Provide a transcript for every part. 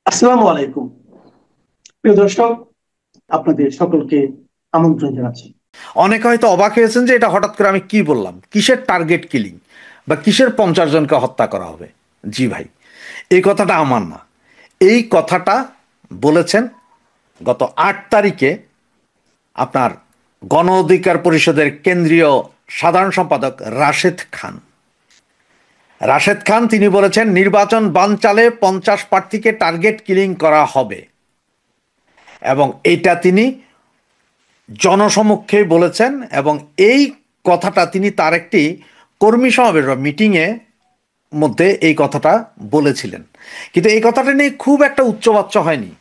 আসসালামু আলাইকুম। প্রিয় দর্শক, আপনাদের সকলকে আমন্ত্রণ জানাচ্ছি। অনেকে হয়তো অবাক হয়েছেন যে এটা হঠাৎ করে আমি কি বললাম, কিসের টার্গেট কিলিং বা কিসের 50 জনকে হত্যা করা হবে। জি ভাই, এই কথাটা আমার না। এই কথাটা বলেছেন গত 8 তারিখে আপনার গণ অধিকার পরিষদের কেন্দ্রীয় সাধারণ সম্পাদক রাশেদ খান। রাশেদ খান তিনি বলেছেন নির্বাচন বানচালে 50 প্রার্থীকে টার্গেট কিলিং করা হবে, এবং এটা তিনি জনসমক্ষে বলেছেন। এবং এই কথাটা তিনি তার একটি কর্মী সমাবেশ বা মিটিংয়ে মধ্যে এই কথাটা বলেছিলেন। কিন্তু এই কথাটা নিয়ে খুব একটা উচ্চবাচ্য হয়নি।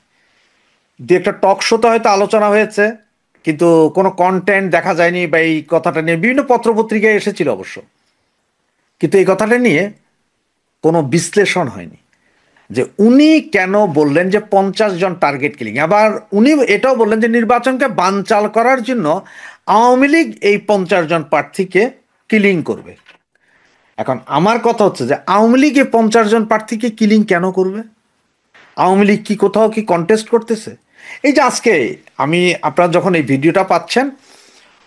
দু একটা টক শোতে হয়তো আলোচনা হয়েছে, কিন্তু কোনো কন্টেন্ট দেখা যায়নি, বা এই কথাটা নিয়ে বিভিন্ন পত্রপত্রিকায় এসেছিল অবশ্য, কিন্তু এই কথাটা নিয়ে কোনো বিশ্লেষণ হয়নি যে উনি কেন বললেন যে 50 জন টার্গেট কিলিং। আবার উনি এটাও বললেন যে নির্বাচনকে বানচাল করার জন্য আওয়ামী লীগ এই 50 জন প্রার্থীকে কিলিং করবে। এখন আমার কথা হচ্ছে যে আওয়ামী লীগ এই 50 জন প্রার্থীকে কিলিং কেন করবে? আওয়ামী লীগ কি কোথাও কি কন্টেস্ট করতেছে? এই যে আজকে আমি, আপনারা যখন এই ভিডিওটা পাচ্ছেন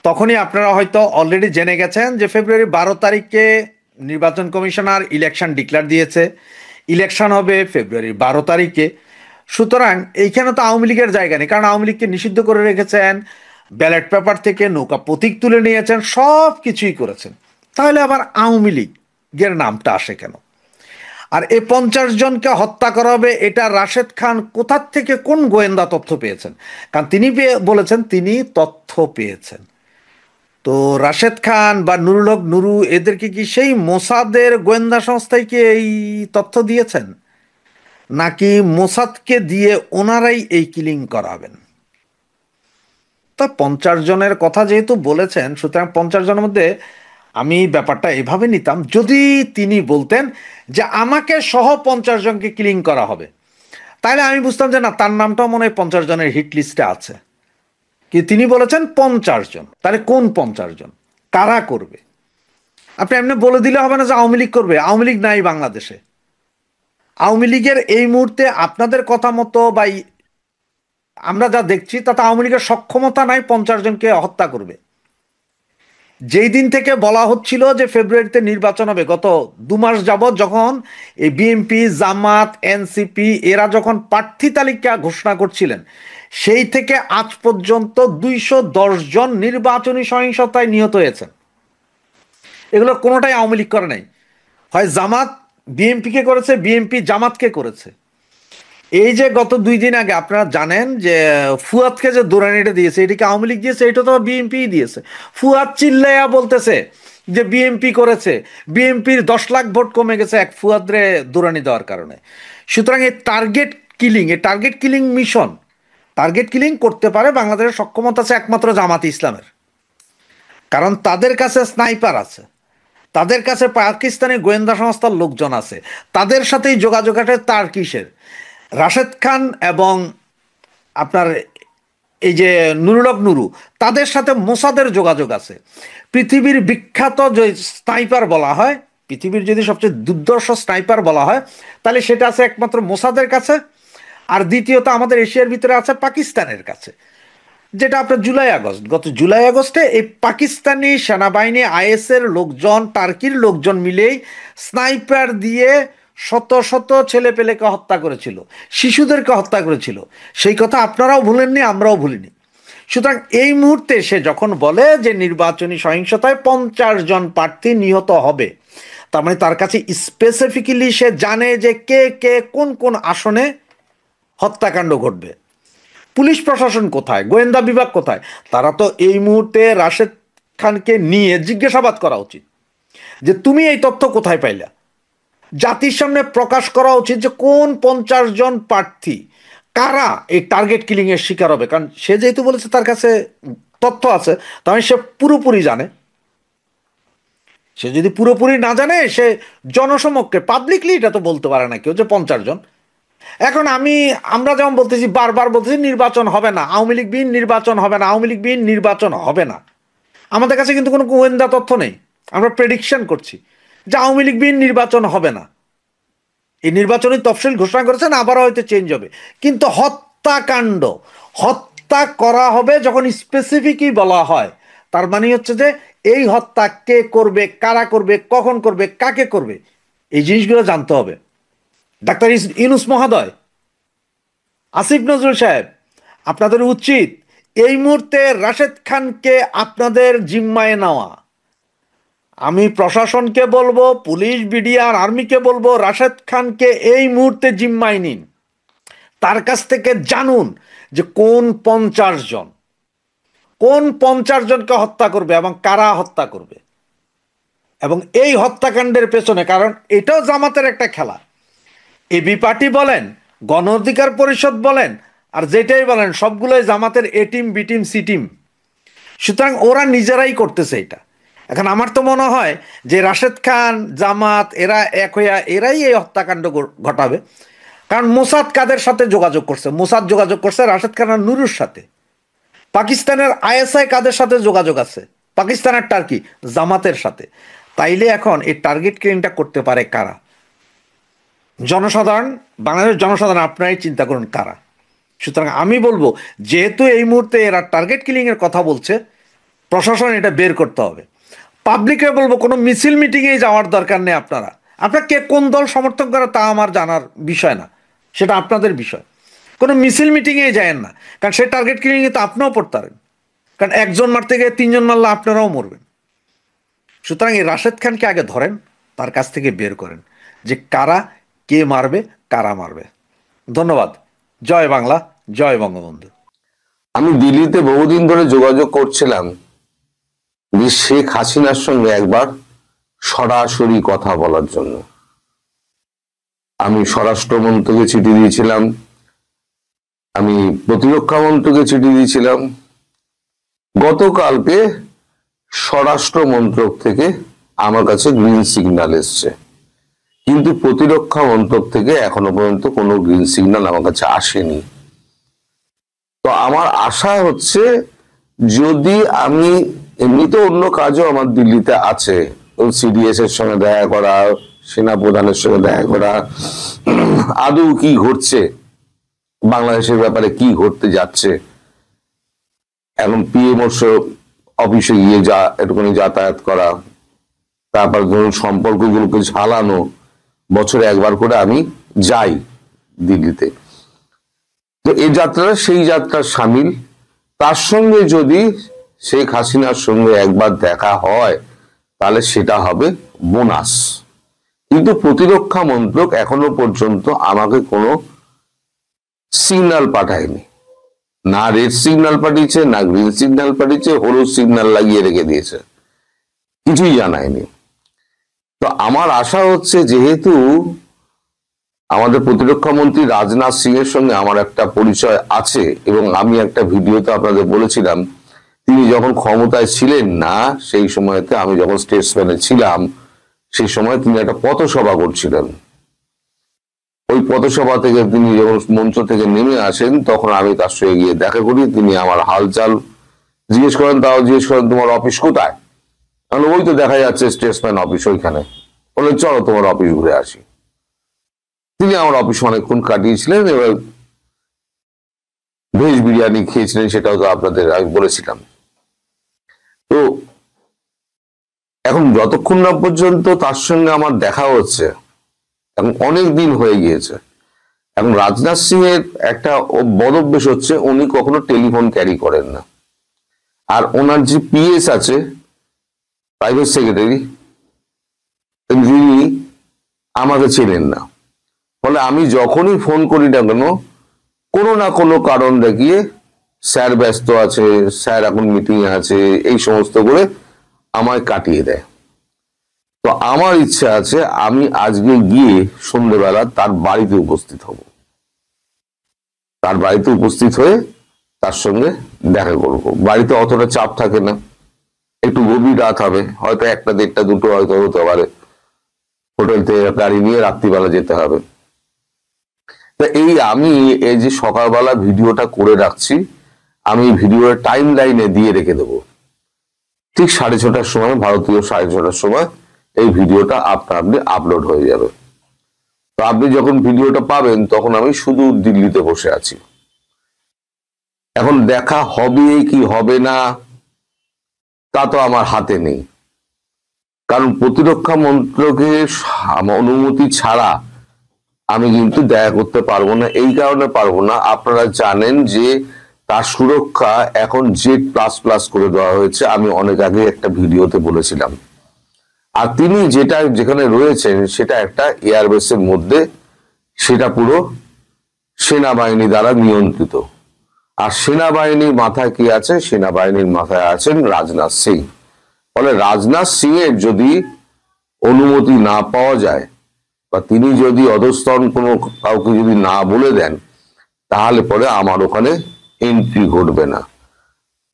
তখনই আপনারা হয়তো অলরেডি জেনে গেছেন যে ফেব্রুয়ারি 12 তারিখে নির্বাচন কমিশনার ইলেকশন ডিক্লেয়ার দিয়েছে। ইলেকশন হবে ফেব্রুয়ারি 12 তারিখে। সুতরাং এইখানে তো আওয়ামী লীগের জায়গা নেই, কারণ আওয়ামী লীগকে নিষিদ্ধ করে রেখেছেন, ব্যালট পেপার থেকে নৌকা প্রতীক তুলে নিয়েছেন, সব কিছুই করেছেন। তাহলে আবার আওয়ামী লীগের নামটা আসে কেন? আর এই 50 জনকে হত্যা করা হবে, এটা রাশেদ খান কোথার থেকে কোন গোয়েন্দা তথ্য পেয়েছেন? কারণ তিনি বলেছেন তিনি তথ্য পেয়েছেন। তো রাশেদ খান বা নুরুল হক নুরু এদেরকে কি সেই মোসাদের গোয়েন্দা সংস্থায় কি এই তথ্য দিয়েছেন, নাকি মোসাদকে দিয়ে ওনারাই এই কিলিং করাবেন? তা 50 জনের কথা যেহেতু বলেছেন, সুতরাং 50 জনের মধ্যে আমি ব্যাপারটা এভাবে নিতাম, যদি তিনি বলতেন যে আমাকে সহ 50 জনকে কিলিং করা হবে, তাহলে আমি বুঝতাম যে না, তার নামটাও মনে হয় 50 জনের হিট লিস্টে আছে। কিন্তু তিনি বলেছেন 50 জন, তাহলে কোন 50 জন, কারা করবে? আপনি এমনি বলে দিলে হবে না যে আওয়ামী লীগ করবে। আওয়ামী লীগ নাই বাংলাদেশে। আওয়ামী লীগের এই মুহূর্তে আপনাদের কথা মতো বা আমরা যা দেখছি তাতে আওয়ামী লীগের সক্ষমতা নাই 50 জনকে হত্যা করবে। যেই দিন থেকে বলা হচ্ছিল যে ফেব্রুয়ারিতে নির্বাচন হবে, গত 2 মাস যাবৎ যখন এই বিএনপি, জামাত, এনসিপি এরা যখন প্রার্থী তালিকা ঘোষণা করছিলেন, সেই থেকে আজ পর্যন্ত 210 জন নির্বাচনী সহিংসতায় নিহত হয়েছেন। এগুলোর কোনোটাই আওয়ামী লীগ করে নাই। হয় জামাত বিএনপিকে করেছে, বিএনপি জামাতকে করেছে। এই যে গত 2 দিন আগে আপনারা জানেন যে ফুয়াদকে যে দৌড়ানিটা দিয়েছে, এটিকে আওয়ামী লীগ দিয়েছে? এটা তো বিএনপি দিয়েছে। ফুয়াদ চিল্লাইয়া বলতেছে যে বিএনপি করেছে, বিএনপির 10 লাখ ভোট কমে গেছে এক ফুয়াদরে দৌড়ানি দেওয়ার কারণে। সুতরাং এই টার্গেট কিলিং, এই target killing mission, target killing করতে পারে বাংলাদেশের সক্ষমতা আছে একমাত্র জামাত ইসলামের। কারণ তাদের কাছে স্নাইপার আছে, তাদের কাছে পাকিস্তানি গোয়েন্দা সংস্থার লোকজন আছে, তাদের সাথেই যোগাযোগ আছে। তার কিসের? রাশেদ খান এবং আপনার এই যে নুরুল হক নুরু, তাদের সাথে মোসাদের যোগাযোগ আছে। পৃথিবীর বিখ্যাত যে স্নাইপার বলা হয়, পৃথিবীর যদি সবচেয়ে দুর্ধর্ষ স্নাইপার বলা হয়, তাহলে সেটা আছে একমাত্র মোসাদের কাছে। আর দ্বিতীয়ত আমাদের এশিয়ার ভিতরে আছে পাকিস্তানের কাছে। যেটা আপনার গত জুলাই আগস্টে এই পাকিস্তানি সেনাবাহিনী, আইএসের লোকজন, টার্কির লোকজন মিলেই স্নাইপার দিয়ে শত শত ছেলে পেলেকে হত্যা করেছিল, শিশুদেরকে হত্যা করেছিল। সেই কথা আপনারাও ভুলেননি, আমরাও ভুলিনি। সুতরাং এই মুহূর্তে সে যখন বলে যে নির্বাচনী সহিংসতায় 50 জন প্রার্থী নিহত হবে, তার মানে তার কাছে স্পেসিফিক্যালি সে জানে যে কে কে কোন কোন আসনে হত্যাকাণ্ড ঘটবে। পুলিশ প্রশাসন কোথায়, গোয়েন্দা বিভাগ কোথায়? তারা তো এই মুহূর্তে রাশেদ খানকে নিয়ে জিজ্ঞাসাবাদ করা উচিত যে তুমি এই তথ্য কোথায় পাইলা। জাতির সামনে প্রকাশ করা উচিত যে কোন 50 জন প্রার্থী, কারা এই টার্গেট কিলিং এর শিকার হবে। কারণ সে যেহেতু বলেছে তার কাছে তথ্য আছে, তাহলে সে পুরোপুরি জানে। সে যদি পুরোপুরি না জানে, সে জনসমক্ষে পাবলিকলি এটা তো বলতে পারে না কেউ যে 50 জন। এখন আমরা যেমন বলতেছি, বারবার বলতেছি নির্বাচন হবে না, আওয়ামী লীগ বিহীন নির্বাচন হবে না, আওয়ামী লীগ বিহীন নির্বাচন হবে না। আমাদের কাছে কিন্তু কোনো গোয়েন্দা তথ্য নেই। আমরা প্রেডিকশন করছি যে আওয়ামী লীগ বিহীন নির্বাচন হবে না। এই নির্বাচনী তফসিল ঘোষণা করেছেন, আবারও হয়তো চেঞ্জ হবে, কিন্তু হত্যাকাণ্ড, হত্যা করা হবে যখন স্পেসিফিকই বলা হয়, তার মানে হচ্ছে যে এই হত্যা কে করবে, কারা করবে, কখন করবে, কাকে করবে, এই জিনিসগুলো জানতে হবে। ডাক্তার ইউনূস মহোদয়, আসিফ নজরুল সাহেব, আপনাদের উচিত এই মুহূর্তে রাশেদ খানকে আপনাদের জিম্মায় নেওয়া। আমি প্রশাসনকে বলবো, পুলিশ, বিডিআর, আর্মিকে বলবো, রাশেদ খানকে এই মুহূর্তে জিম্মায় নিন। তার কাছ থেকে জানুন যে কোন 50 জনকে হত্যা করবে এবং কারা হত্যা করবে। এবং এই হত্যাকাণ্ডের পেছনে, কারণ এটাও জামাতের একটা খেলা, এবি পার্টি বলেন, গণ অধিকার পরিষদ বলেন, আর যেটাই বলেন, সবগুলোই জামাতের A team, B team, C team. সুতরাং ওরা নিজেরাই করতেছে এটা। এখন আমার তো মনে হয় যে রাশেদ খান, জামাত, এরা এক হইয়া এরাই এই হত্যাকাণ্ড ঘটাবে। কারণ মোসাদ কাদের সাথে যোগাযোগ করছে? মোসাদ যোগাযোগ করছে রাশেদ খান আর নুরুর সাথে। পাকিস্তানের আইএসআই কাদের সাথে যোগাযোগ আছে? পাকিস্তানের টার্কি, জামাতের সাথে। তাইলে এখন এই টার্গেট কিলিংটা করতে পারে কারা? জনসাধারণ, বাংলাদেশের জনসাধারণ, আপনারাই চিন্তা করুন কারা। সুতরাং আমি বলবো, যেহেতু এই মুহূর্তে এরা টার্গেট কিলিং এর কথা বলছে, প্রশাসন এটা বের করতে হবে। পাবলিকে বলবো, কোনো মিছিল মিটিংয়ে যাওয়ার দরকার নেই। আপনারা কে কোন দল সমর্থন করে তা আমার জানার বিষয় না, সেটা আপনাদের বিষয়। কোনো মিছিল মিটিংয়ে যায়েন না, কারণ সেই টার্গেট কিলিংয়ে তো আপনিও পড়তে পারেন। কারণ একজন মারতে গিয়ে 3 জন মারলে আপনারাও মরবেন। সুতরাং এই রাশেদ খানকে আগে ধরেন, তার কাছ থেকে বের করেন যে কারা, কে মারবে, কারা মারবে। ধন্যবাদ। জয় বাংলা, জয় বঙ্গবন্ধু। আমি দিল্লিতে বহুদিন ধরে যোগাযোগ করছিলাম যে শেখ হাসিনার সঙ্গে একবার সরাসরি কথা বলার জন্য। আমি স্বরাষ্ট্রমন্ত্রীকে চিঠি দিয়েছিলাম, আমি প্রতিরক্ষা মন্ত্রীকে চিঠি দিয়েছিলাম। গতকালকে স্বরাষ্ট্র মন্ত্রক থেকে আমার কাছে গ্রিন সিগন্যাল এসছে, কিন্তু প্রতিরক্ষা মন্ত্রক থেকে এখনো পর্যন্ত কোনো গ্রিন সিগন্যাল আমার কাছে আসেনি। তো আমার আশা হচ্ছে, যদি আমি, এমনিতে অন্য কাজও আমার দিল্লিতে আছে, সিডিএস এর সঙ্গে দেখা করা, সেনা প্রধানের সঙ্গে দেখা করা, আদৌ কি ঘটছে বাংলাদেশের ব্যাপারে, কি ঘটতে যাচ্ছে, এখন পিএমও অফিসে গিয়ে একটুখানি যাতায়াত করা, তারপর ধরুন সম্পর্কগুলোকে ঝালানো। বছরে একবার করে আমি যাই দিল্লিতে, তো এই যাত্রাটা সেই যাত্রার সামিল। তার সঙ্গে যদি শেখ হাসিনার সঙ্গে একবার দেখা হয়, তাহলে সেটা হবে বোনাস। কিন্তু প্রতিরক্ষা মন্ত্রক এখনো পর্যন্ত আমাকে কোনো সিগন্যাল পাঠায়নি, না রেড সিগন্যাল পাঠিয়েছে, না গ্রিন সিগন্যাল পাঠিয়েছে, হলুদ সিগন্যাল লাগিয়ে রেখে দিয়েছে, কিছুই জানায়নি। তো আমার আশা হচ্ছে, যেহেতু আমাদের প্রতিরক্ষা মন্ত্রী রাজনাথ সিং এর সঙ্গে আমার একটা পরিচয় আছে, এবং আমি একটা ভিডিওতে আপনাদের বলেছিলাম, তিনি যখন ক্ষমতায় ছিলেন না, সেই সময়তে আমি যখন স্টেটসম্যানে ছিলাম, সেই সময় তিনি একটা পথসভা করছিলেন। ওই পথসভা থেকে তিনি যখন মঞ্চ থেকে নেমে আসেন, তখন আমি তার সঙ্গে গিয়ে দেখা করি। তিনি আমার হালচাল জিজ্ঞেস করেন, তাও জিজ্ঞেস করেন তোমার অফিস কোথায়? তাহলে ওই তো দেখা যাচ্ছে স্টেটসম্যান অফিস ওইখানে। বলে চলো তোমার অফিস ঘুরে আসি। তিনি আমার অফিস অনেকক্ষণ কাটিয়েছিলেন, এবার ভেজ বিরিয়ানি খেয়েছিলেন, সেটাও তো আপনাদের আমি বলেছিলাম। তো এখন যতক্ষণ না পর্যন্ত তার সঙ্গে আমার দেখা হচ্ছে, এখন অনেক দিন হয়ে গিয়েছে। এখন রাজনাথ সিং এর একটা বদভ্যাস হচ্ছে, উনি কখনো টেলিফোন ক্যারি করেন না। আর ওনার যে পিএস আছে, প্রাইভেট সেক্রেটারি, যিনি আমাকে চেনেন না। ফলে আমি যখনই ফোন করি না কেন, কোনো না কোনো কারণ দেখিয়ে স্যার ব্যস্ত আছে, স্যার এখন মিটিং আছে, এই সমস্ত করে আমায় কাটিয়ে দেয়। তো আমার ইচ্ছা আছে, আমি আজকে গিয়ে সন্ধ্যেবেলা তার বাড়িতে উপস্থিত হব। তার বাড়িতে উপস্থিত হয়ে তার সঙ্গে দেখা করব। বাড়িতে অতটা চাপ থাকে না, একটু গভীর রাত হবে, হয়তো 1টা, 1:30, 2টো হয়তো হতে পারে। হোটেল থেকে গাড়ি নিয়ে রাত্রিবেলা যেতে হবে। তা আমি এই যে সকালবেলা ভিডিওটা করে রাখছি, আমি ভিডিওর টাইম লাইনে দিয়ে রেখে দেবো। ঠিক 6:30টার সময়, ভারতীয় 6:30টার সময় এই ভিডিওটা আপনি আপলোড হয়ে যাবে। তো আপনি যখন ভিডিওটা পাবেন তখন আমি শুধু দিল্লিতে বসে আছি। এখন দেখা হবে কি হবে না তা তো আমার হাতে নেই, কারণ প্রতিরক্ষা মন্ত্রকের অনুমতি ছাড়া আমি কিন্তু দেখা করতে পারবো না। এই কারণে পারবো না, আপনারা জানেন যে তার সুরক্ষা এখন Z++ করে দেওয়া হয়েছে। আমি অনেক আগে একটা ভিডিওতে বলেছিলাম। আর তিনি যেখানে রয়েছেন সেটা একটা এয়ারবেসের মধ্যে, সেটা পুরো সেনাবাহিনী দ্বারা নিয়ন্ত্রিত। আর সেনাবাহিনীর মাথায় কি আছে? সেনাবাহিনীর মাথায় আছেন রাজনাথ সিং। ফলে রাজনাথ সিং এর যদি অনুমতি না পাওয়া যায় বা তিনি যদি অধস্তন কোনো কাউকে যদি না বলে দেন, তাহলে পরে আমার ওখানে এন্ট্রি ঘটবে না।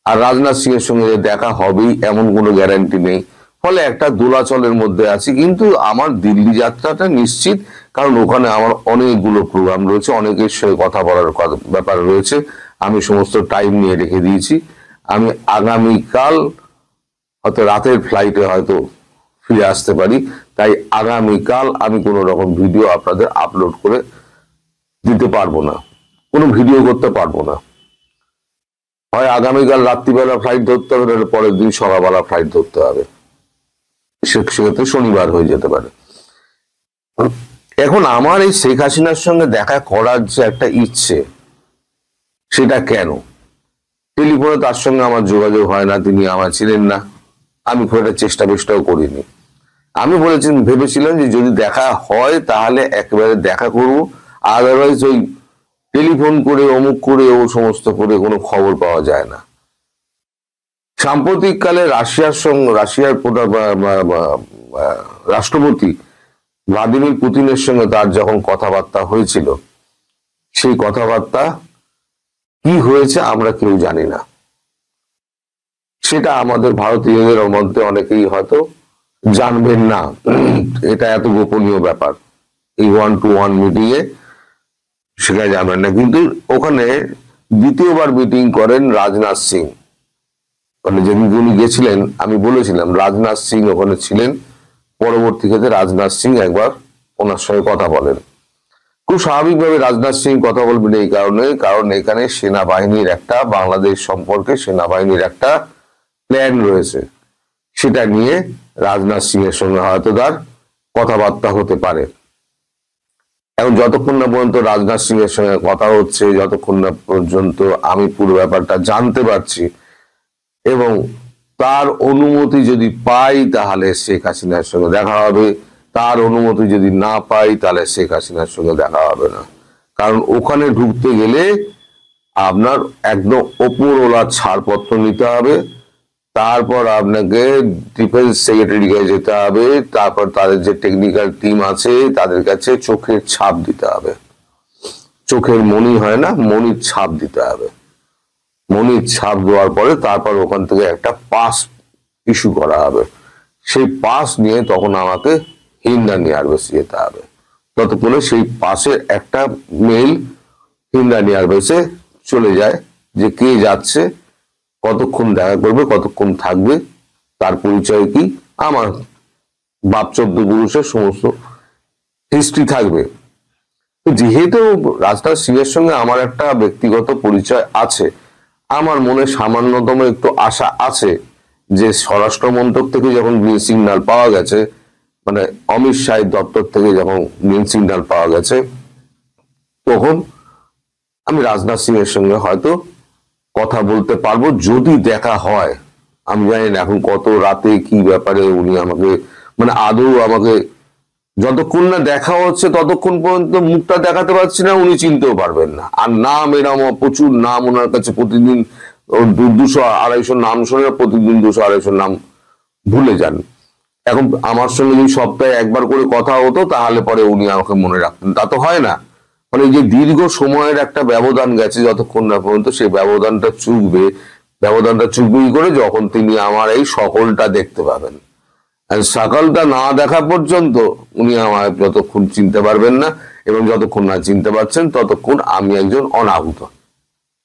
আর রাজনাথ সিং এর সঙ্গে দেখা হবেই এমন কোনো গ্যারান্টি নেই। ফলে একটা দোলাচলের মধ্যে আছি। কিন্তু আমার দিল্লি যাত্রাটা নিশ্চিত, কারণ ওখানে আমার অনেকগুলো প্রোগ্রাম রয়েছে, অনেকের সঙ্গে কথা বলার ব্যাপার রয়েছে। আমি সমস্ত টাইম নিয়ে রেখে দিয়েছি। আমি আগামীকাল হয়তো রাতের ফ্লাইটে হয়তো ফিরে আসতে পারি, তাই আগামীকাল আমি কোনো রকম ভিডিও আপনাদের আপলোড করে দিতে পারবো না, কোনো ভিডিও করতে পারবো না। হয় আগামীকাল রাত্রিবেলা ফ্লাইট ধরতে হবে, নাহলে পরের দিন সকালবেলা ফ্লাইট ধরতে হবে, সেক্ষেত্রে শনিবার হয়ে যেতে পারে। এখন আমার এই শেখ হাসিনার সঙ্গে দেখা করার যে একটা ইচ্ছে, সেটা কেন? টেলিফোনে তার সঙ্গে আমার যোগাযোগ হয় না, তিনি আমার ছিলেন না, আমি খুব একটা চেষ্টাও করিনি। আমি ভেবেছিলাম যে যদি দেখা হয় তাহলে একেবারে দেখা করব, আদারওয়াইজ ওই টেলিফোন করে অমুক করে ও সমস্ত করে কোনো খবর পাওয়া যায় না। সাম্প্রতিককালে রাশিয়ার রাষ্ট্রপতি ভ্লাদিমির পুতিনের সঙ্গে তার যখন কথাবার্তা হয়েছিল, সেই কথাবার্তা কি হয়েছে আমরা কেউ জানি না। সেটা আমাদের ভারতীয়দের মধ্যে অনেকেই হয়তো জানবেন না, এটা এত গোপনীয় ব্যাপার। এই 1-to-1 মিটিংয়ে সেটা জানবেন না। কিন্তু ওখানে দ্বিতীয়বার মিটিং করেন রাজনাথ সিং। মানে যেদিন উনি গেছিলেন, আমি বলেছিলাম রাজনাথ সিং ওখানে ছিলেন। পরবর্তী ক্ষেত্রে রাজনাথ সিং একবার ওনার সঙ্গে কথা বলেন। খুব স্বাভাবিকভাবে রাজনাথ সিং কথা বলবেন এই কারণে, কারণ এখানে সেনাবাহিনীর একটা, বাংলাদেশ সম্পর্কে সেনাবাহিনীর একটা প্ল্যান রয়েছে। সেটা নিয়ে রাজনাথ সিং এর সঙ্গে হয়তো তার কথাবার্তা হতে পারে। এখন যতক্ষণ না পর্যন্ত রাজনাথ সিং এর সঙ্গে কথা হচ্ছে, যতক্ষণ না পর্যন্ত আমি পুরো ব্যাপারটা জানতে পারছি এবং তার অনুমতি যদি পাই তাহলে শেখ হাসিনার সঙ্গে দেখা হবে, তার অনুমতি যদি না পাই তাহলে শেখ হাসিনার সঙ্গে দেখা হবে না। কারণ ওখানে ঢুকতে গেলে আপনার একদম ওপরওয়ালা ছাড়পত্র নিতে হবে, তারপর আপনাকে ডিফেন্স সেক্রেটারির কাছে যেতে হবে, তারপর তাদের যে টেকনিক্যাল টিম আছে তাদের কাছে চোখের ছাপ দিতে হবে। চোখের মনি হয় না, মনির ছাপ দিতে হবে। মনির ছাপ দেওয়ার পরে তারপর ওখান থেকে একটা পাস ইস্যু করা হবে। সেই পাস নিয়ে তখন আমাকে হিন্দান এয়ারবেসে যেতে হবে। ততক্ষণে সেই পাসের একটা মেল হিন্দান এয়ারবেসে চলে যায় যে কে যাচ্ছে, কতক্ষণ দেখা করবে, কতক্ষণ থাকবে, তার পরিচয় কি, আমার বাপ চোদ্দ পুরুষের সমস্ত হিস্ট্রি থাকবে। যেহেতু রাজনাথ সিং এর সঙ্গে আমার একটা ব্যক্তিগত পরিচয় আছে, আমার মনে সামান্যতম একটু আশা আছে যে স্বরাষ্ট্র মন্ত্রক থেকে যখন গ্রিন সিগন্যাল পাওয়া গেছে, মানে অমিত শাহের দপ্তর থেকে যখন গ্রিন সিগন্যাল পাওয়া গেছে, তখন আমি রাজনাথ সিং এর সঙ্গে হয়তো কথা বলতে পারবো যদি দেখা হয়। আমি জানি না এখন কত রাতে কি ব্যাপারে উনি আমাকে, মানে আদৌ আমাকে, যতক্ষণ না দেখা হচ্ছে ততক্ষণ পর্যন্ত মুখটা দেখাতে পারছি না, উনি চিনতেও পারবেন না। আর নাম এরম প্রচুর নাম ওনার কাছে, প্রতিদিন 200-250 নাম শোনে, প্রতিদিন 200-250 নাম ভুলে যান। এখন আমার সঙ্গে যদি সপ্তাহে একবার করে কথা হতো তাহলে পরে উনি আমাকে মনে রাখতেন, তা তো হয় না। মানে এই যে দীর্ঘ সময়ের একটা ব্যবধান গেছে, যতক্ষণ না পর্যন্ত সেই ব্যবধানটা চুকবে কি করে, যখন তিনি আমার এই সকলটা দেখতে পাবেন। সকালটা না দেখা পর্যন্ত উনি আমায় যতক্ষণ চিনতে পারবেন না, এবং যতক্ষণ না চিনতে পারছেন ততক্ষণ আমি একজন অনাহুত।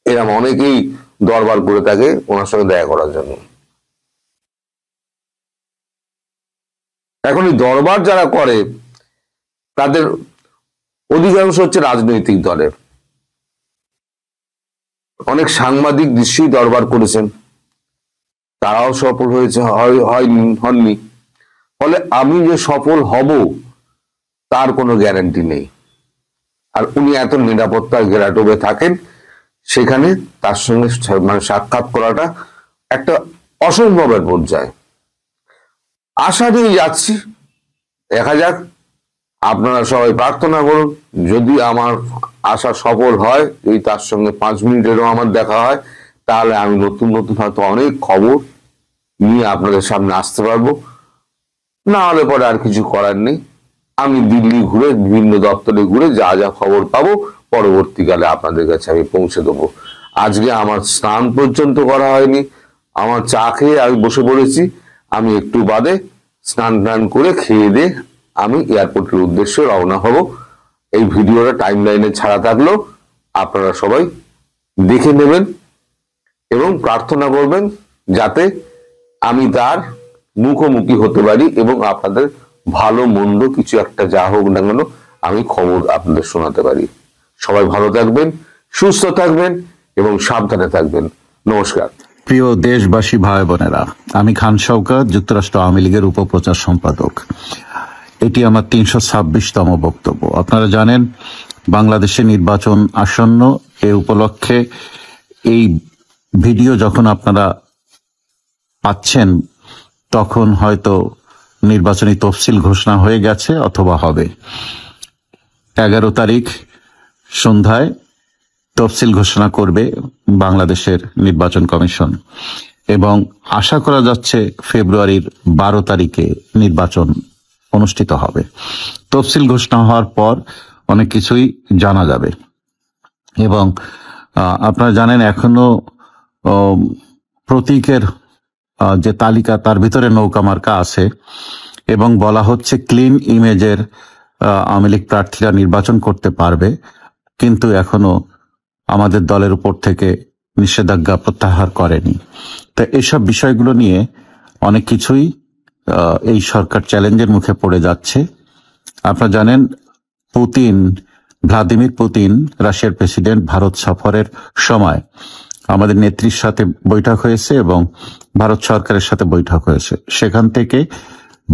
এরকম অনেকেই দরবার করে থাকে ওনার সঙ্গে দেখা করার জন্য। এখন এই দরবার যারা করে তাদের অধিকাংশ হচ্ছে রাজনৈতিক দলের। অনেক সাংবাদিক নিশ্চয়ই দরবার করেছেন, তারাও সফল হয়েছে, হননি। ফলে আমি যে সফল হব তার কোনো গ্যারান্টি নেই। আর উনি এত নিরাপত্তার ঘেরাটোপে থাকেন, সেখানে তার সঙ্গে মানে সাক্ষাৎ করাটা একটা অসম্ভবের পর্যায়ে। আশা নিয়ে যাচ্ছি, দেখা যাক। আপনারা সবাই প্রার্থনা করুন, যদি আমার আশা সফল হয়, এই তার সঙ্গে 5 মিনিটেরও আমার দেখা হয়, তাহলে আমি নতুন নতুন হয়তো অনেক খবর নিয়ে আপনাদের সামনে আসতে পারবো। না হলে পরে আর কিছু করার নেই, আমি দিল্লি ঘুরে বিভিন্ন দপ্তরে ঘুরে যা যা খবর পাবো পরবর্তীকালে আপনাদের কাছে আমি পৌঁছে দেবো। আজকে আমার স্নান পর্যন্ত করা হয়নি, আমার চা খেয়ে আমি বসে পড়েছি। আমি একটু বাদে স্নান করে খেয়ে দিয়ে আমি এয়ারপোর্টের উদ্দেশ্যে রওনা হব। এই ভিডিওটা টাইম লাইনে ছাড়া থাকলেও আপনারা সবাই দেখে নেবেন এবং প্রার্থনা করবেন যাতে আমি তার মুখোমুখি হতে পারি এবং আপনাদের ভালো মন্দ কিছু একটা যা হোক না কেন আমি খবর আপনাদের শোনাতে পারি। সবাই ভালো থাকবেন, সুস্থ থাকবেন এবং সাবধানে থাকবেন। নমস্কার। প্রিয় দেশবাসী ভাই বোনেরা, আমি খান শওকত, যুক্তরাষ্ট্র আওয়ামী লীগের উপপ্রচার সম্পাদক। এটি আমার 326তম বক্তব্য। আপনারা জানেন বাংলাদেশে নির্বাচন আসন্ন। এ উপলক্ষে এই ভিডিও যখন আপনারা পাচ্ছেন তখন হয়তো নির্বাচনী তফসিল ঘোষণা হয়ে গেছে অথবা হবে। 11 তারিখ সন্ধ্যায় তফসিল ঘোষণা করবে বাংলাদেশের নির্বাচন কমিশন এবং আশা করা যাচ্ছে ফেব্রুয়ারির 12 তারিখে নির্বাচন অনুষ্ঠিত হবে। তফসিল ঘোষণা হওয়ার পর অনেক কিছুই জানা যাবে এবং আপনারা জানেন এখনো প্রতীকের যে তালিকা তার ভিতরে নৌকা মার্কা আছে এবং বলা হচ্ছে ক্লিন ইমেজের আওয়ামী লীগ প্রার্থীরা নির্বাচন করতে পারবে, কিন্তু এখনো আমাদের দলের উপর থেকে নিষেধাজ্ঞা প্রত্যাহার করেনি। তো এইসব বিষয়গুলো নিয়ে অনেক কিছুই এই সরকার চ্যালেঞ্জের মুখে পড়ে যাচ্ছে। আপনারা জানেন ভ্লাদিমির পুতিন রাশিয়ার প্রেসিডেন্ট ভারত সফরের সময় আমাদের নেত্রীর সাথে বৈঠক হয়েছে এবং ভারত সরকারের সাথে বৈঠক হয়েছে। সেখান থেকে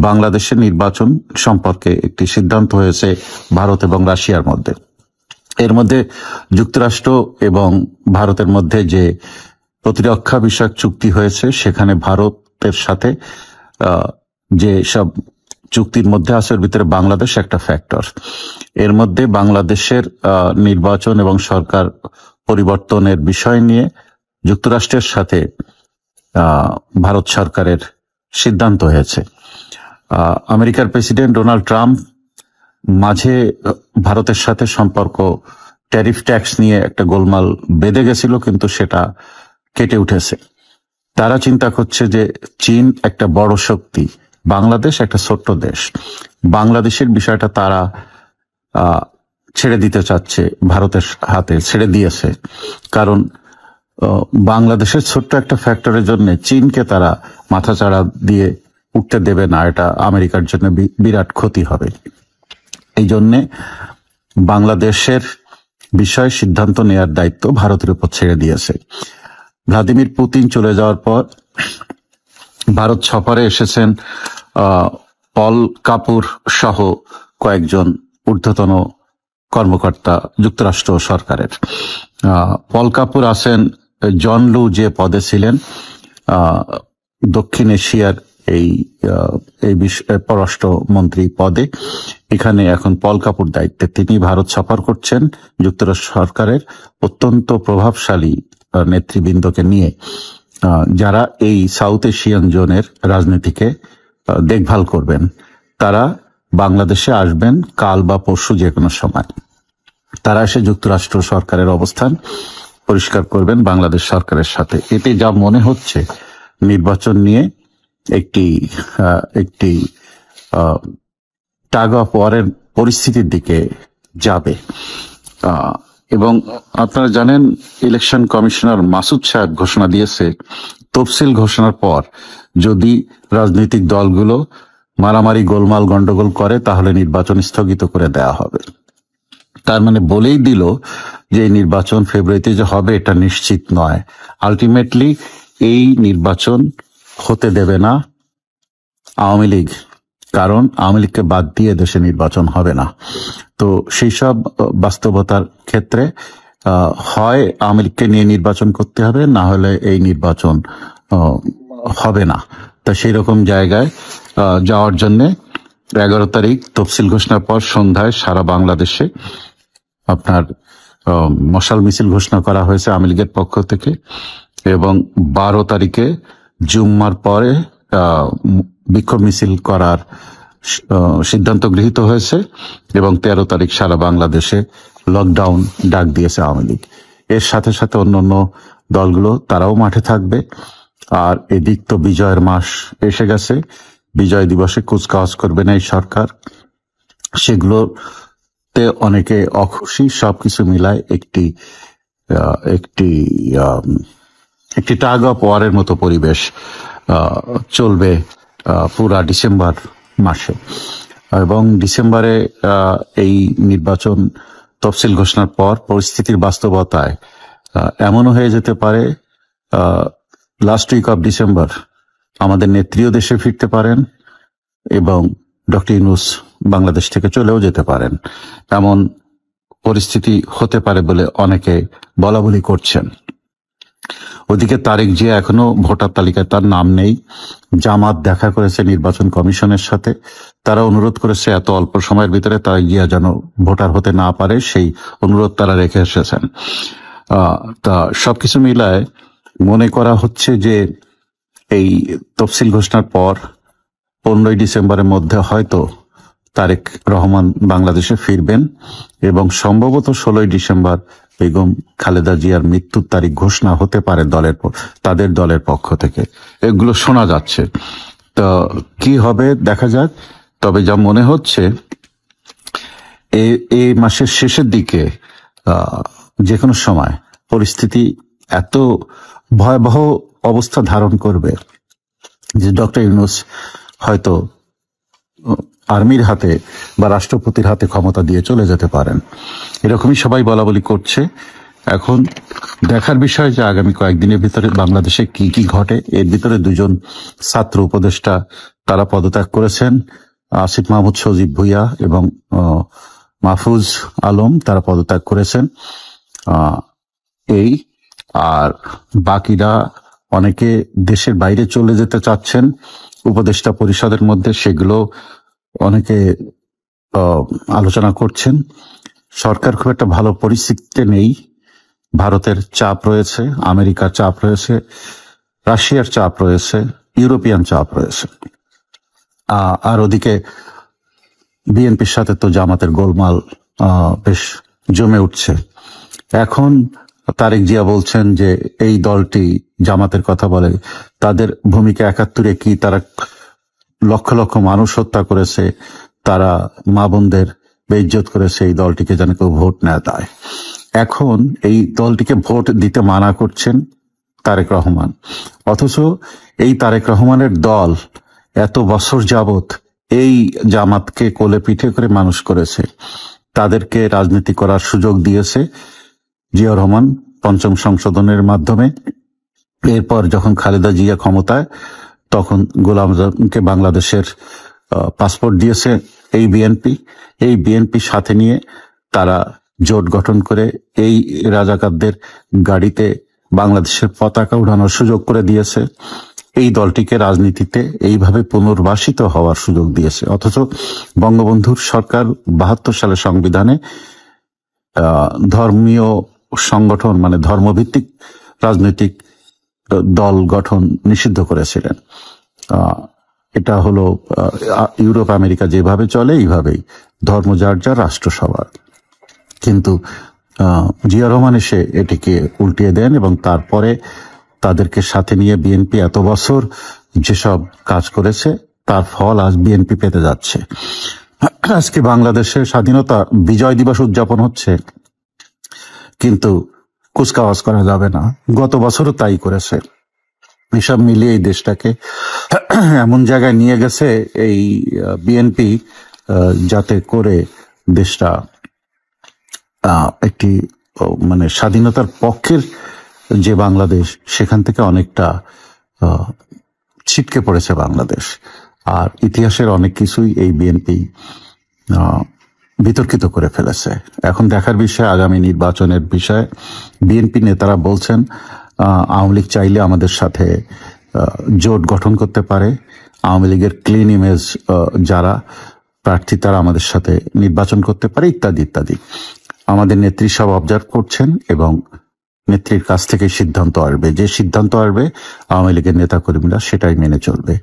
বাংলাদেশের নির্বাচন সম্পর্কে একটি সিদ্ধান্ত হয়েছে ভারত এবং রাশিয়ার মধ্যে। এর মধ্যে যুক্তরাষ্ট্র এবং ভারতের মধ্যে যে প্রতিরক্ষা বিষয়ক চুক্তি হয়েছে সেখানে ভারতের সাথে যে সব চুক্তির মধ্যে আছে এর ভিতরে বাংলাদেশ একটা ফ্যাক্টর। এর মধ্যে বাংলাদেশের নির্বাচন এবং সরকার পরিবর্তনের বিষয় নিয়ে যুক্তরাষ্ট্রের সাথে ভারত সরকারের সিদ্ধান্ত হয়েছে। আমেরিকার প্রেসিডেন্ট ডোনাল্ড ট্রাম্প মাঝে ভারতের সাথে সম্পর্ক ট্যারিফ ট্যাক্স নিয়ে একটা গোলমাল বেঁধে গেছিল, কিন্তু সেটা কেটে উঠেছে। তারা চিন্তা করছে যে চীন একটা বড় শক্তি, বাংলাদেশ একটা ছোট্ট দেশ, বাংলাদেশের বিষয়টা তারা ছেড়ে দিতে চাচ্ছে, ভারতের হাতে ছেড়ে দিয়েছে। কারণ বাংলাদেশের ছোট্ট একটা ফ্যাক্টরের জন্য চীনকে তারা মাথাচাড়া দিয়ে উঠতে দেবে না, এটা আমেরিকার জন্য বিরাট ক্ষতি হবে। এই জন্যে বাংলাদেশের বিষয়ে সিদ্ধান্ত নেয়ার দায়িত্ব ভারতের উপর ছেড়ে দিয়েছে। ভ্লাদিমির পুতিন চলে যাওয়ার পর ভারত সফরে এসেছেন পল কাপুর সহ কয়েকজন ঊর্ধ্বতন কর্মকর্তা যুক্তরাষ্ট্র সরকারের। পল কাপুর আছেন জন লু যে পদে ছিলেন দক্ষিণ এশিয়ার এই পররাষ্ট্রমন্ত্রী পদে, এখানে এখন পল কাপুর দায়িত্বে। তিনি ভারত সফর করছেন যুক্তরাষ্ট্র সরকারের অত্যন্ত প্রভাবশালী নেতৃবৃন্দকে নিয়ে, যারা এই সাউথ এশিয়ান জোনের রাজনীতিকে দেখভাল করবেন। তারা বাংলাদেশে আসবেন কাল বা পরশু যে কোনো সময়। তারা এসে যুক্তরাষ্ট্র সরকারের অবস্থান পরিষ্কার করবেন বাংলাদেশ সরকারের সাথে। এতে যা মনে হচ্ছে নির্বাচন নিয়ে একটি টাগ অফ ওয়ারের পরিস্থিতির দিকে যাবে। এবং আপনারা জানেন ইলেকশন কমিশনার মাসুদ সাহেব ঘোষণা দিয়েছে তফসিল ঘোষণার পর যদি রাজনৈতিক দলগুলো মারামারি গোলমাল গন্ডগোল করে তাহলে নির্বাচন স্থগিত করে দেয়া হবে। তার মানে বলেই দিল যে এই নির্বাচন ফেব্রুয়ারিতে যে হবে এটা নিশ্চিত নয়। আলটিমেটলি এই নির্বাচন হতে দেবে না আওয়ামী লীগ, কারণ আওয়ামী লীগকে বাদ দিয়ে দেশে নির্বাচন হবে না। তো সেই সব বাস্তবতার ক্ষেত্রে হয় আওয়ামী লীগকে নিয়ে নির্বাচন করতে হবে, না হলে এই নির্বাচন হবে না। তা সেই রকম জায়গায় যাওয়ার জন্যে 11 তারিখ তফসিল ঘোষণার পর সন্ধ্যায় সারা বাংলাদেশে আপনার মশাল মিছিল ঘোষণা করা হয়েছে আওয়ামী লীগের পক্ষ থেকে, এবং 12 তারিখে জুম্মার পরে বিক্ষোভ মিছিল করার সিদ্ধান্ত গৃহীত হয়েছে, এবং 13 তারিখ সারা বাংলাদেশে লকডাউন ডাক দিয়েছে আওয়ামী লীগ। এর সাথে সাথে অন্যান্য দলগুলো তারাও মাঠে থাকবে। আর এদিক তো বিজয়ের মাস এসে গেছে, বিজয় দিবসে কুচকাওয়াজ করবে না এই সরকার, সেগুলোতে অনেকে অখুশি। সবকিছু মিলায় একটি একটি টাগ অফ ওয়ারের মতো পরিবেশ চলবে পুরা ডিসেম্বর মাসে। এবং ডিসেম্বরে এই নির্বাচন তফসিল ঘোষণার পর পরিস্থিতির বাস্তবতায় এমনও হয়ে যেতে পারে লাস্ট উইক অফ ডিসেম্বর আমাদের নেত্রীও দেশে ফিরতে পারেন এবং ডক্টর ইউনূস বাংলাদেশ থেকে চলেও যেতে পারেন। এমন পরিস্থিতি হতে পারে বলে অনেকে বলাবলি করছেন। ওদিকে তারেক জিয়া এখনো ভোটার তালিকায় তার নাম নেই। জামাত দেখা করেছে নির্বাচন কমিশনের সাথে, তারা অনুরোধ করেছে এত অল্প সময়ের ভিতরে তারেক জিয়া যেন ভোটার হতে না পারে, সেই অনুরোধ তারা রেখে এসেছেন। তা সবকিছু মিলায় মনে করা হচ্ছে যে এই তফসিল ঘোষণার পর 15 ডিসেম্বরের মধ্যে হয়তো তারেক রহমান বাংলাদেশে ফিরবেন, এবং সম্ভবত 16 ডিসেম্বর বেগম খালেদা জিয়ার মৃত্যুর তারিখ ঘোষণা হতে পারে তাদের দলের পক্ষ থেকে, এগুলো শোনা যাচ্ছে। তো কি হবে দেখা যাক। তবে যা মনে হচ্ছে এই মাসের শেষের দিকে যে কোনো সময় পরিস্থিতি এত ভয়াবহ অবস্থা ধারণ করবে যে ডক্টর ইউনূস হয়তো আর্মির হাতে বা রাষ্ট্রপতির হাতে ক্ষমতা দিয়ে চলে যেতে পারেন, এরকমই সবাই বলাবলি করছে। এখন দেখার বিষয় যে আগামী কয়েকদিনের ভিতরে বাংলাদেশে কি কি ঘটে। এর ভিতরে 2জন ছাত্র উপদেষ্টা তারা পদত্যাগ করেছেন, আসিফ মাহমুদ সজীব ভুইয়া এবং মাহফুজ আলম, তারা পদত্যাগ করেছেন। এই আর বাকিরা অনেকে দেশের বাইরে চলে যেতে চাচ্ছেন উপদেষ্টা পরিষদের মধ্যে, সেগুলো অনেকে আলোচনা করছেন। সরকার খুব একটা ভালো পরিস্থিতিতে নেই। ভারতের চাপ রয়েছে, আমেরিকার চাপ রয়েছে, রাশিয়ার চাপ রয়েছে, ইউরোপিয়ান চাপ রয়েছে। আর ওদিকে বিএনপির সাথে তো জামাতের গোলমাল বেশ জমে উঠছে। এখন তারেক জিয়া বলছেন যে এই দলটি জামাতের কথা বলে, তাদের ভূমিকা 71-এ কি তারা লক্ষ লক্ষ মানুষ হত্যা করেছে, তারা মা বোনদের বেইজ্জত করেছে, এই দলটিকে যেন কেউ ভোট নেয় দেয়। এখন এই দলটিকে ভোট দিতে মানা করছেন তারেক রহমান, অথচ এই তারেক রহমানের দল এত বছর যাবত এই জামাতকে কোলে পিঠে করে মানুষ করেছে, তাদেরকে রাজনীতি করার সুযোগ দিয়েছে জিয়া রহমান 5ম সংশোধনের মাধ্যমে। এরপর যখন খালেদা জিয়া ক্ষমতায়, তখন গোলাম আজমকে বাংলাদেশের পাসপোর্ট দিয়েছে এই বিএনপি সাথে নিয়ে তারা জোট গঠন করে এই রাজাকারদের গাড়িতে বাংলাদেশের পতাকা উড়ানোর সুযোগ করে দিয়েছে। এই দলটিকে রাজনীতিতে এইভাবে পুনর্বাসিত হওয়ার সুযোগ দিয়েছে। অথচ বঙ্গবন্ধুর সরকার 72 সালের সংবিধানে ধর্মীয় সংগঠন মানে ধর্মভিত্তিক রাজনৈতিক দল গঠন নিষিদ্ধ করেছিলেন। এটা হলো ইউরোপ আমেরিকা যেভাবে চলে এইভাবেই ধর্ম যার যার রাষ্ট্র সবার। কিন্তু জিয়া রহমান এসে এটিকে উল্টিয়ে দেন এবং তারপরে তাদেরকে সাথে নিয়ে বিএনপি এত বছর যেসব কাজ করেছে তার ফল আজ বিএনপি পেতে যাচ্ছে। আজকে বাংলাদেশের স্বাধীনতা বিজয় দিবস উদযাপন হচ্ছে, কিন্তু কুচকাওয়াজ করা যাবে না, গত বছরও তাই করেছে। এসব মিলিয়ে এই দেশটাকে এমন জায়গায় নিয়ে গেছে এই বিএনপি, যাতে করে দেশটা একটি মানে স্বাধীনতার পক্ষের যে বাংলাদেশ, সেখান থেকে অনেকটা ছিটকে পড়েছে বাংলাদেশ। আর ইতিহাসের অনেক কিছুই এই বিএনপি বিতর্কিত করে ফেলেছে। এখন দেখার বিষয় আগামী নির্বাচনের বিষয়ে। বিএনপি নেতারা বলছেন আওয়ামী লীগ চাইলে আমাদের সাথে জোট গঠন করতে পারে, আওয়ামী লীগের ক্লিন ইমেজ যারা প্রার্থী তারা আমাদের সাথে নির্বাচন করতে পারে, ইত্যাদি ইত্যাদি। আমাদের নেত্রী সব অবজার্ভ করছেন এবং নেত্রীর কাছ থেকে সিদ্ধান্ত আসবে। যে সিদ্ধান্ত আসবে আওয়ামী লীগের নেতাকর্মীরা সেটাই মেনে চলবে।